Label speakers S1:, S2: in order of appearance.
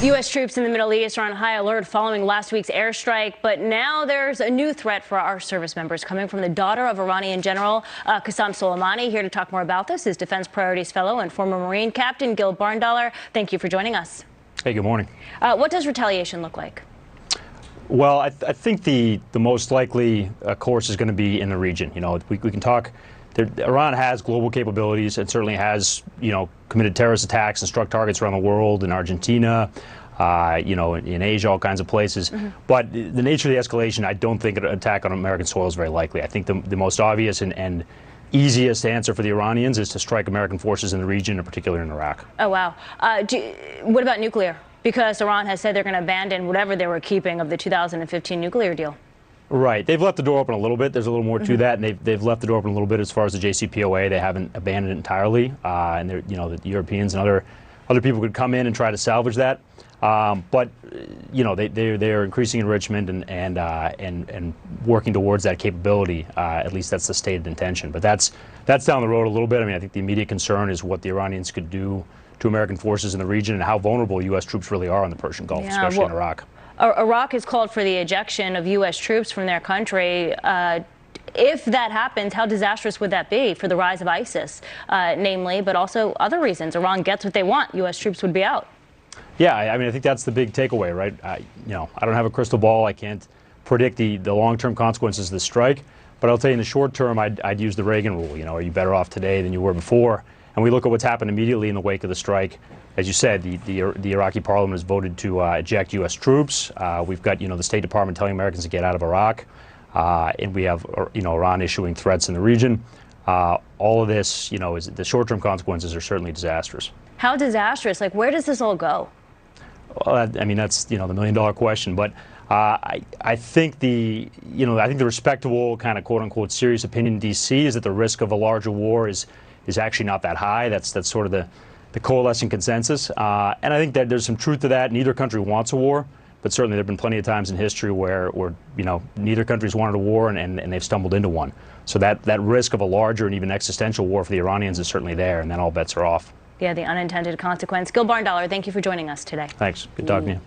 S1: U.S. troops in the Middle East are on high alert following last week's airstrike, but now there's a new threat for our service members coming from the daughter of Iranian General Qasem Soleimani. Here to talk more about this is Defense Priorities Fellow and former Marine Captain Gil Barndollar. Thank you for joining us.
S2: Hey, good morning.
S1: What does retaliation look like?
S2: Well, I think the most likely course is going to be in the region. You know, we can talk. Iran has global capabilities and certainly has, committed terrorist attacks and struck targets around the world, in Argentina, in Asia, all kinds of places. But the nature of the escalation, I don't think an attack on American soil is very likely. I think the most obvious and easiest answer for the Iranians is to strike American forces in the region, in particular in Iraq.
S1: Oh, wow. What about nuclear? Because Iran has said they're going to abandon whatever they were keeping of the 2015 nuclear deal.
S2: Right. They've left the door open a little bit. There's a little more to that, and they've left the door open a little bit as far as the JCPOA. They haven't abandoned it entirely, and the Europeans and other people could come in and try to salvage that. But they're increasing enrichment and working towards that capability. At least that's the stated intention. But that's down the road a little bit. I mean, I think the immediate concern is what the Iranians could do to American forces in the region and how vulnerable U.S. troops really are in the Persian Gulf, especially in Iraq.
S1: Iraq has called for the ejection of U.S. troops from their country. If that happens, how disastrous would that be for the rise of ISIS, namely, but also other reasons? Iran gets what they want. U.S. troops would be out.
S2: Yeah, I mean, I think that's the big takeaway, right? I don't have a crystal ball. I can't predict the long-term consequences of the strike. But I'll tell you, in the short term, I'd use the Reagan rule. Are you better off today than you were before? And we look at what's happened immediately in the wake of the strike. As you said, the Iraqi parliament has voted to eject U.S. troops. We've got, the State Department telling Americans to get out of Iraq. And we have, Iran issuing threats in the region. All of this, the short-term consequences are certainly disastrous.
S1: How disastrous? Like, where does this all go?
S2: Well, I mean, that's, the million-dollar question. But I think the respectable kind of quote-unquote serious opinion in D.C. is that the risk of a larger war is actually not that high. That's sort of the coalescing consensus. And I think that there's some truth to that. Neither country wants a war, but certainly there have been plenty of times in history where neither country's wanted a war and they've stumbled into one. So that risk of a larger and even existential war for the Iranians is certainly there, and then all bets are off.
S1: Yeah, the unintended consequence. Gil Barndollar, thank you for joining us today.
S2: Thanks. Good talking to you.